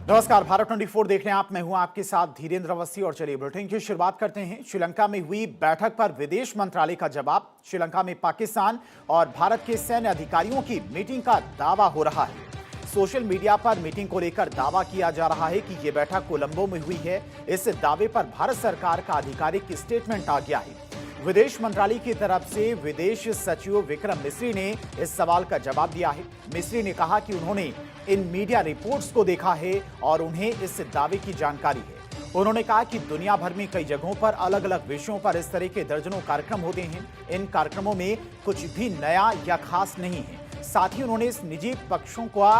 नमस्कार, भारत 24 देख रहे हैं आप। मैं हूं आपके साथ धीरेन्द्र अवस्थी और चलिए बुलेटिन की शुरुआत करते हैं। श्रीलंका में हुई बैठक पर विदेश मंत्रालय का जवाब। श्रीलंका में पाकिस्तान और भारत के सैन्य अधिकारियों की मीटिंग का दावा हो रहा है। सोशल मीडिया पर मीटिंग को लेकर दावा किया जा रहा है कि यह बैठक कोलंबो में हुई है। इस दावे पर भारत सरकार का आधिकारिक स्टेटमेंट आ गया है। विदेश मंत्रालय की तरफ से विदेश सचिव विक्रम मिस्री ने इस सवाल का जवाब दिया है। मिस्री ने कहा कि उन्होंने इन मीडिया रिपोर्ट्स को देखा है और उन्हें इस दावे की जानकारी है। उन्होंने कहा कि दुनिया भर में कई जगहों पर अलग अलग विषयों पर इस तरह के दर्जनों कार्यक्रम होते हैं। इन कार्यक्रमों में कुछ भी नया या खास नहीं है। साथ ही उन्होंने इस निजी पक्षों का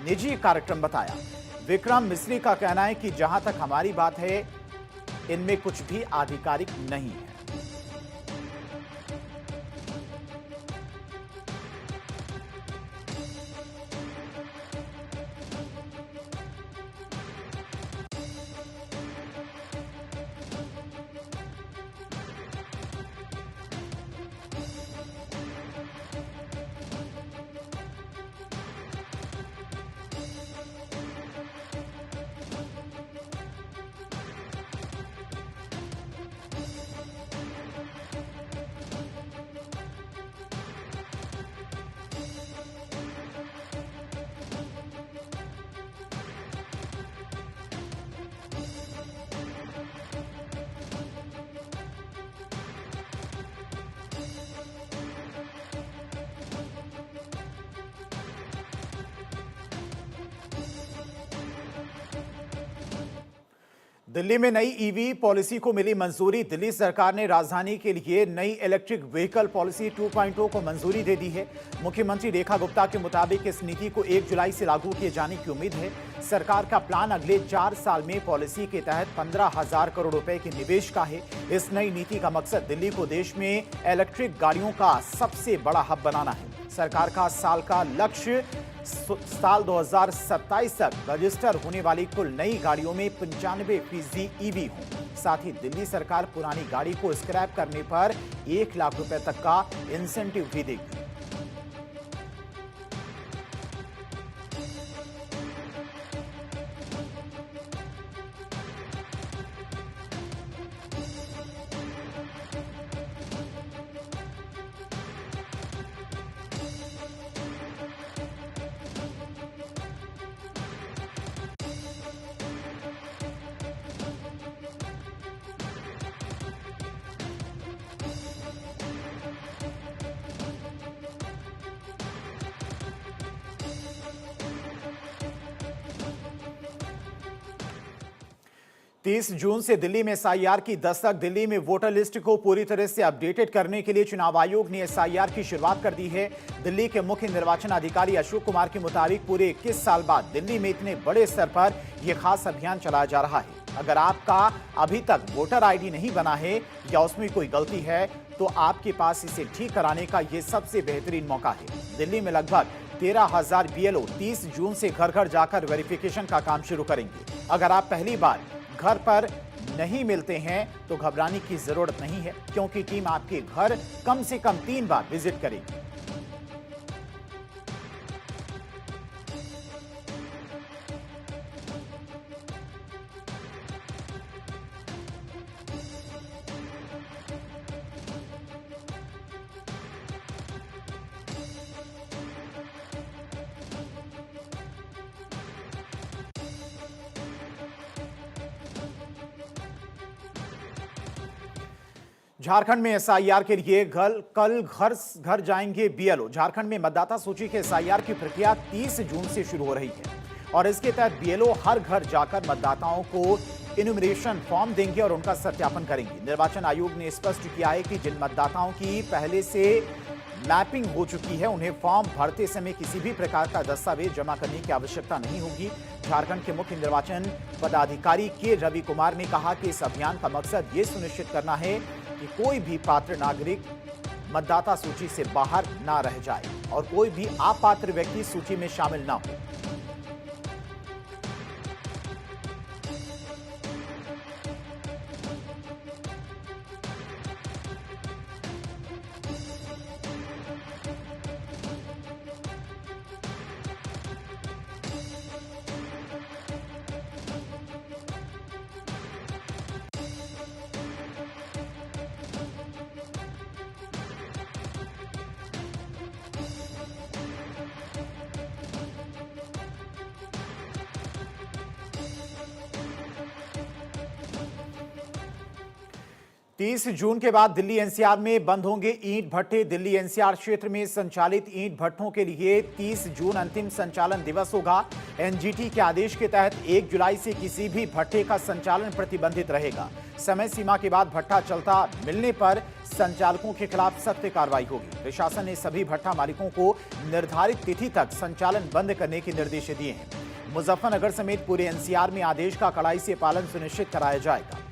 निजी कार्यक्रम बताया। विक्रम मिस्री का कहना है कि जहां तक हमारी बात है, इनमें कुछ भी आधिकारिक नहीं है। दिल्ली में नई ईवी पॉलिसी को मिली मंजूरी। दिल्ली सरकार ने राजधानी के लिए नई इलेक्ट्रिक व्हीकल पॉलिसी 2.0 को मंजूरी दे दी है। मुख्यमंत्री रेखा गुप्ता के मुताबिक इस नीति को 1 जुलाई से लागू किए जाने की उम्मीद है। सरकार का प्लान अगले 4 साल में पॉलिसी के तहत 15,000 करोड़ रुपए के निवेश का है। इस नई नीति का मकसद दिल्ली को देश में इलेक्ट्रिक गाड़ियों का सबसे बड़ा हब बनाना है। सरकार का साल का लक्ष्य साल 2027 तक रजिस्टर होने वाली कुल नई गाड़ियों में 95% ईवी हो। साथ ही दिल्ली सरकार पुरानी गाड़ी को स्क्रैप करने पर 1 लाख रुपए तक का इंसेंटिव भी देगी। तीस जून से दिल्ली में एसआईआर की दस्तक। दिल्ली में वोटर लिस्ट को पूरी तरह से अपडेटेड करने के लिए चुनाव आयोग ने एसआईआर की शुरुआत कर दी है। दिल्ली के मुख्य निर्वाचन अधिकारी अशोक कुमार के मुताबिक पूरे 21 साल बाद दिल्ली में इतने बड़े स्तर पर यह खास अभियान चलाया जा रहा है। अगर आपका अभी तक वोटर आईडी नहीं बना है या उसमें कोई गलती है तो आपके पास इसे ठीक कराने का यह सबसे बेहतरीन मौका है। दिल्ली में लगभग 13,000 बीएलओ 30 जून से घर घर जाकर वेरिफिकेशन का काम शुरू करेंगे। अगर आप पहली बार घर पर नहीं मिलते हैं तो घबराने की जरूरत नहीं है, क्योंकि टीम आपके घर कम से कम 3 बार विजिट करेगी। झारखंड में एसआईआर के लिए कल घर घर जाएंगे बीएलओ। झारखंड में मतदाता सूची के एसआईआर की प्रक्रिया 30 जून से शुरू हो रही है और इसके तहत बीएलओ हर घर जाकर मतदाताओं को इन्यूमरेशन फॉर्म देंगे और उनका सत्यापन करेंगे। निर्वाचन आयोग ने स्पष्ट किया है कि जिन मतदाताओं की पहले से मैपिंग हो चुकी है उन्हें फॉर्म भरते समय किसी भी प्रकार का दस्तावेज जमा करने की आवश्यकता नहीं होगी। झारखंड के मुख्य निर्वाचन पदाधिकारी के रवि कुमार ने कहा कि इस अभियान का मकसद ये सुनिश्चित करना है कि कोई भी पात्र नागरिक मतदाता सूची से बाहर ना रह जाए और कोई भी अपात्र व्यक्ति सूची में शामिल ना हो। 30 जून के बाद दिल्ली एनसीआर में बंद होंगे ईंट भट्टे। दिल्ली एनसीआर क्षेत्र में संचालित ईंट भट्टों के लिए 30 जून अंतिम संचालन दिवस होगा। एनजीटी के आदेश के तहत 1 जुलाई से किसी भी भट्टे का संचालन प्रतिबंधित रहेगा। समय सीमा के बाद भट्टा चलता मिलने पर संचालकों के खिलाफ सख्त कार्रवाई होगी। प्रशासन ने सभी भट्टा मालिकों को निर्धारित तिथि तक संचालन बंद करने के निर्देश दिए हैं। मुजफ्फरनगर समेत पूरे एनसीआर में आदेश का कड़ाई से पालन सुनिश्चित कराया जाएगा।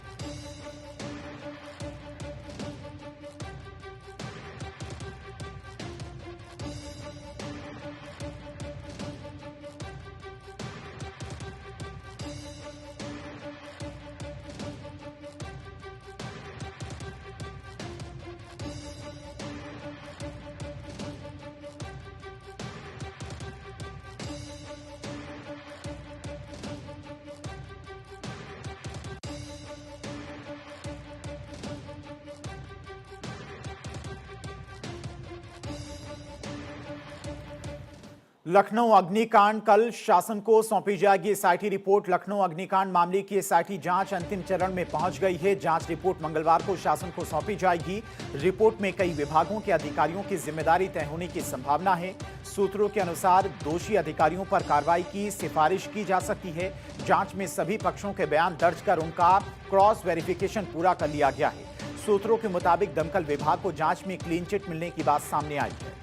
लखनऊ अग्निकांड कल शासन को सौंपी जाएगी एसआईटी रिपोर्ट। लखनऊ अग्निकांड मामले की एसआईटी जांच अंतिम चरण में पहुंच गई है। जांच रिपोर्ट मंगलवार को शासन को सौंपी जाएगी। रिपोर्ट में कई विभागों के अधिकारियों की जिम्मेदारी तय होने की संभावना है। सूत्रों के अनुसार दोषी अधिकारियों पर कार्रवाई की सिफारिश की जा सकती है। जांच में सभी पक्षों के बयान दर्ज कर उनका क्रॉस वेरिफिकेशन पूरा कर लिया गया है। सूत्रों के मुताबिक दमकल विभाग को जांच में क्लीन चिट मिलने की बात सामने आई है।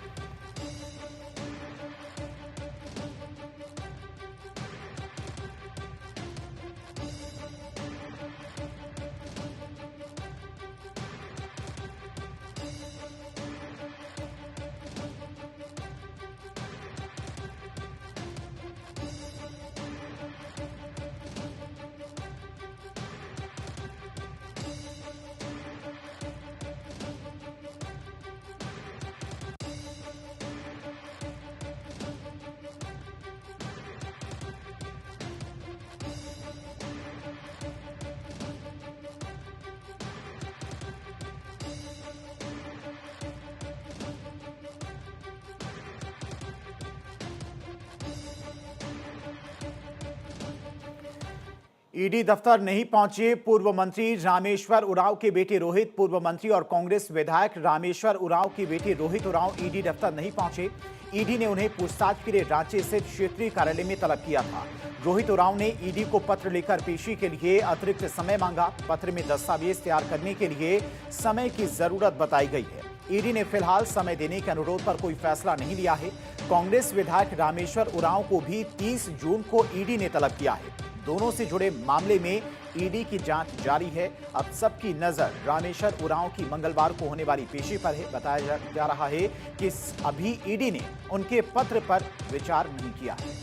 ईडी दफ्तर नहीं पहुंचे पूर्व मंत्री रामेश्वर उरांव के बेटे रोहित। पूर्व मंत्री और कांग्रेस विधायक रामेश्वर उरांव के बेटे रोहित उरांव ईडी दफ्तर नहीं पहुंचे। ईडी ने उन्हें पूछताछ के लिए रांची स्थित क्षेत्रीय कार्यालय में तलब किया था। रोहित उरांव ने ईडी को पत्र लेकर पेशी के लिए अतिरिक्त समय मांगा। पत्र में दस्तावेज तैयार करने के लिए समय की जरूरत बताई गई है। ईडी ने फिलहाल समय देने के अनुरोध पर कोई फैसला नहीं लिया है। कांग्रेस विधायक रामेश्वर उरांव को भी 30 जून को ईडी ने तलब किया है। दोनों से जुड़े मामले में ईडी की जांच जारी है। अब सबकी नजर रामेश्वर उरांव की मंगलवार को होने वाली पेशी पर है। बताया जा रहा है कि अभी ईडी ने उनके पत्र पर विचार नहीं किया है।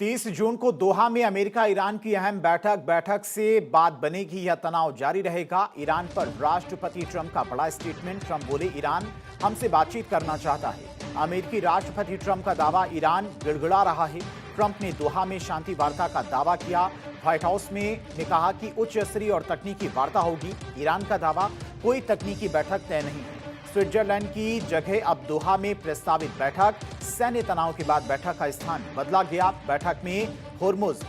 तीस जून को दोहा में अमेरिका ईरान की अहम बैठक से बात बनेगी या तनाव जारी रहेगा। ईरान पर राष्ट्रपति ट्रंप का बड़ा स्टेटमेंट। ट्रंप बोले ईरान हमसे बातचीत करना चाहता है। अमेरिकी राष्ट्रपति ट्रंप का दावा ईरान गिड़गिड़ा रहा है। ट्रंप ने दोहा में शांति वार्ता का दावा किया। व्हाइट हाउस ने कहा कि उच्च स्तरीय और तकनीकी वार्ता होगी। ईरान का दावा कोई तकनीकी बैठक तय नहीं है। स्विट्जरलैंड की जगह अब दोहा में प्रस्तावित बैठक। सैन्य तनाव के बाद बैठक का स्थान बदला गया। बैठक में होर्मुज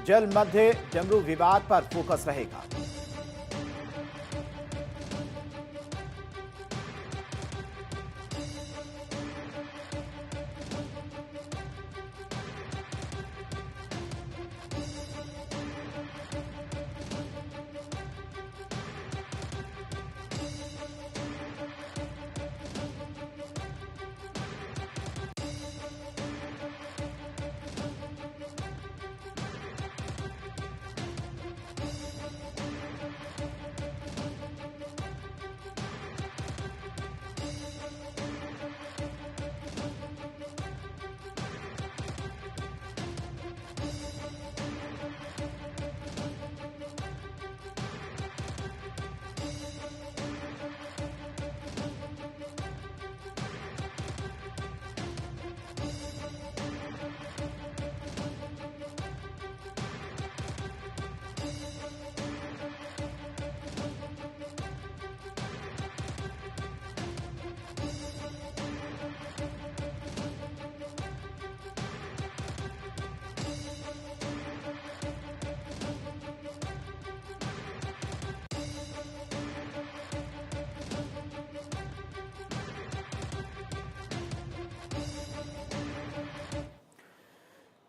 जल मध्य डमरू विवाद पर फोकस रहेगा।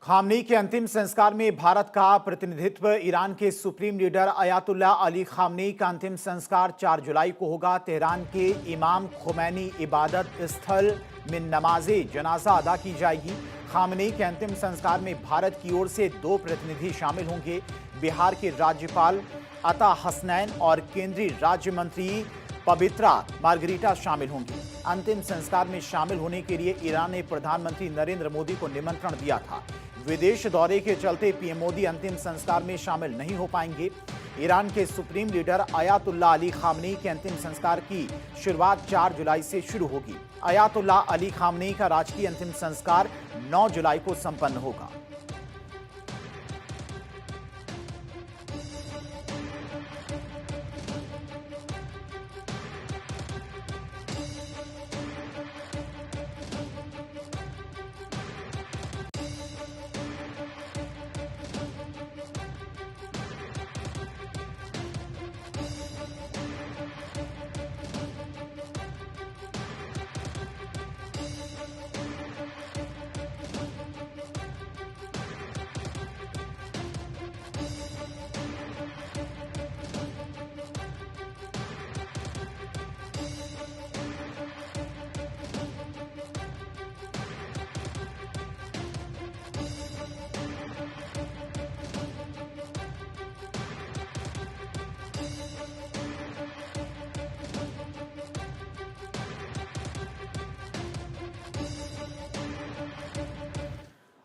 खामनेई के अंतिम संस्कार में भारत का प्रतिनिधित्व। ईरान के supreme leader Ayatollah Ali Khamenei का अंतिम संस्कार 4 जुलाई को होगा। तेहरान के इमाम खोमैनी इबादत स्थल में नमाजे जनाजा अदा की जाएगी। खामनेई के अंतिम संस्कार में भारत की ओर से 2 प्रतिनिधि शामिल होंगे। बिहार के राज्यपाल अता हसनैन और केंद्रीय राज्य मंत्री पवित्रा मार्गरीटा शामिल होंगी। अंतिम संस्कार में शामिल होने के लिए ईरान ने प्रधानमंत्री नरेंद्र मोदी को निमंत्रण दिया था। विदेश दौरे के चलते पीएम मोदी अंतिम संस्कार में शामिल नहीं हो पाएंगे। ईरान के supreme leader Ayatollah Ali Khamenei के अंतिम संस्कार की शुरुआत 4 जुलाई से शुरू होगी। अयातुल्ला अली खामनेई का राजकीय अंतिम संस्कार 9 जुलाई को संपन्न होगा।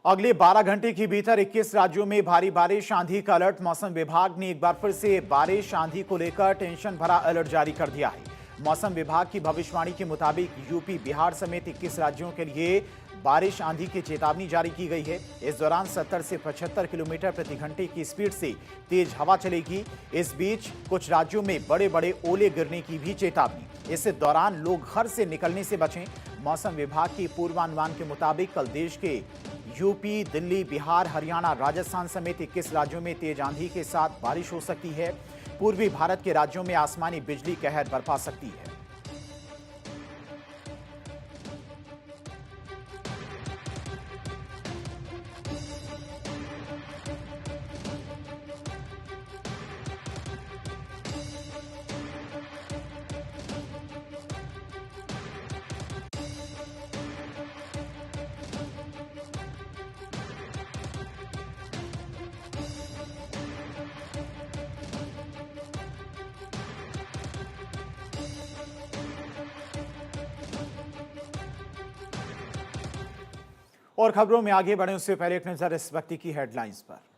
अगले 12 घंटे के भीतर 21 राज्यों में भारी बारिश आंधी का अलर्ट। मौसम विभाग ने एक बार फिर से बारिश आंधी को लेकर टेंशन भरा अलर्ट जारी कर दिया है। मौसम विभाग की भविष्यवाणी के मुताबिक यूपी, बिहार समेत 21 राज्यों के लिए बारिश आंधी की चेतावनी जारी की गई है। इस दौरान 70 से 75 किलोमीटर प्रति घंटे की स्पीड से तेज हवा चलेगी। इस बीच कुछ राज्यों में बड़े बड़े ओले गिरने की भी चेतावनी। इस दौरान लोग घर से निकलने से बचें। मौसम विभाग के पूर्वानुमान के मुताबिक कल देश के यूपी, दिल्ली, बिहार, हरियाणा, राजस्थान समेत 21 राज्यों में तेज आंधी के साथ बारिश हो सकती है। पूर्वी भारत के राज्यों में आसमानी बिजली कहर बरपा सकती है। और खबरों में आगे बढ़े उससे पहले एक नजर इस वक्त की हेडलाइंस पर।